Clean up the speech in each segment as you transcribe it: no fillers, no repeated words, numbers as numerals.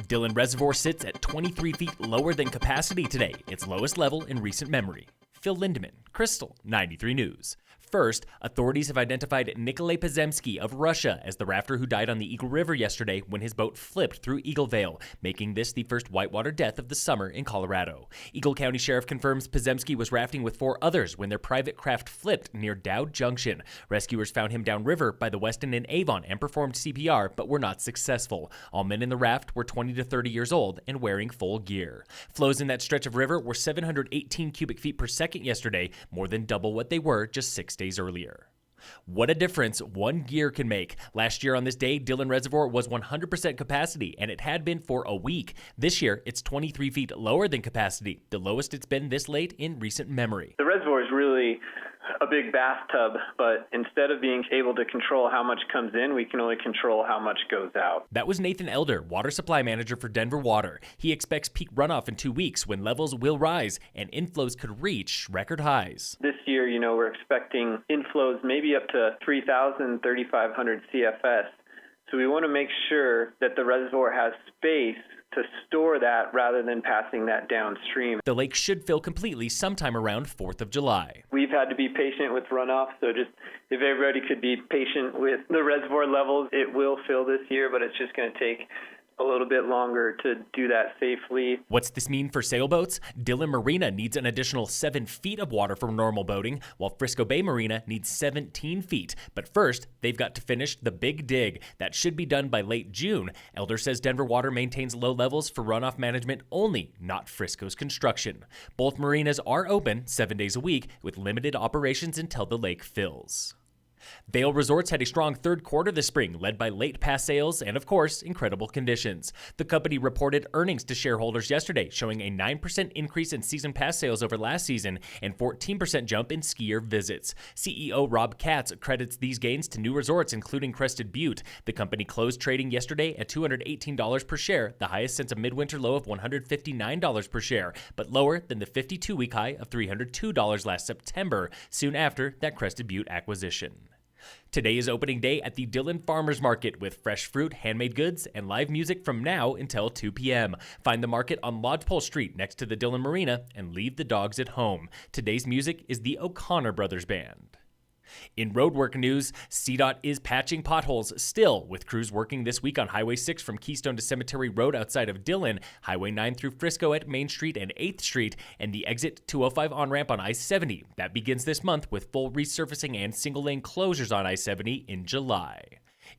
Dillon Reservoir sits at 23 feet lower than capacity today, its lowest level in recent memory. Phil Lindeman, Krystal, 93 News. First, authorities have identified Nikolai Pozemsky of Russia as the rafter who died on the Eagle River yesterday when his boat flipped through Eagle Vail, making this the first whitewater death of the summer in Colorado. Eagle County Sheriff confirms Pozemsky was rafting with 4 others when their private craft flipped near Dowd Junction. Rescuers found him downriver by the Weston and Avon and performed CPR, but were not successful. All men in the raft were 20 to 30 years old and wearing full gear. Flows in that stretch of river were 718 cubic feet per second yesterday, more than double what they were just 6 days earlier. What a difference one gear can make. Last year on this day, Dillon Reservoir was 100% capacity, and it had been for a week. This year, it's 23 feet lower than capacity, the lowest it's been this late in recent memory. The reservoir is really a big bathtub, but instead of being able to control how much comes in, we can only control how much goes out. That was Nathan Elder, water supply manager for Denver Water. He expects peak runoff in 2 weeks when levels will rise and inflows could reach record highs. This year, we're expecting inflows maybe up to 3,000, 3,500 CFS. So we want to make sure that the reservoir has space to store that rather than passing that downstream. The lake should fill completely sometime around 4th of July. We've had to be patient with runoff, so just if everybody could be patient with the reservoir levels, it will fill this year, but it's just going to take a little bit longer to do that safely. What's this mean for sailboats? Dillon Marina needs an additional 7 feet of water for normal boating, while Frisco Bay Marina needs 17 feet. But first, they've got to finish the big dig. That should be done by late June. Elder says Denver Water maintains low levels for runoff management only, not Frisco's construction. Both marinas are open 7 days a week, with limited operations until the lake fills. Vail Resorts had a strong third quarter this spring, led by late pass sales and, of course, incredible conditions. The company reported earnings to shareholders yesterday, showing a 9% increase in season pass sales over last season and 14% jump in skier visits. CEO Rob Katz credits these gains to new resorts, including Crested Butte. The company closed trading yesterday at $218 per share, the highest since a midwinter low of $159 per share, but lower than the 52-week high of $302 last September, soon after that Crested Butte acquisition. Today is opening day at the Dillon Farmers Market with fresh fruit, handmade goods, and live music from now until 2 p.m. Find the market on Lodgepole Street next to the Dillon Marina and leave the dogs at home. Today's music is the O'Connor Brothers Band. In roadwork news, CDOT is patching potholes still, with crews working this week on Highway 6 from Keystone to Cemetery Road outside of Dillon, Highway 9 through Frisco at Main Street and 8th Street, and the exit 205 on-ramp on I-70. That begins this month with full resurfacing and single-lane closures on I-70 in July.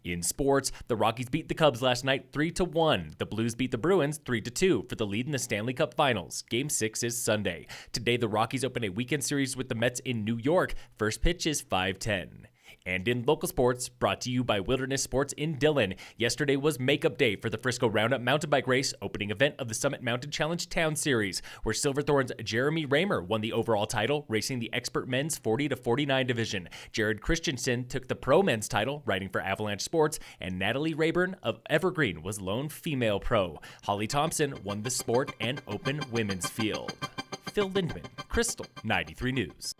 In sports, the Rockies beat the Cubs last night 3-1. The Blues beat the Bruins 3-2 for the lead in the Stanley Cup Finals. Game 6 is Sunday. Today, the Rockies open a weekend series with the Mets in New York. First pitch is 5:10. And in local sports, brought to you by Wilderness Sports in Dillon. Yesterday was Makeup Day for the Frisco Roundup mountain bike race, opening event of the Summit Mountain Challenge Town Series, where Silverthorne's Jeremy Raymer won the overall title, racing the expert men's 40 to 49 division. Jared Christensen took the pro men's title, riding for Avalanche Sports, and Natalie Rayburn of Evergreen was lone female pro. Holly Thompson won the sport and open women's field. Phil Lindeman, Krystal, 93 News.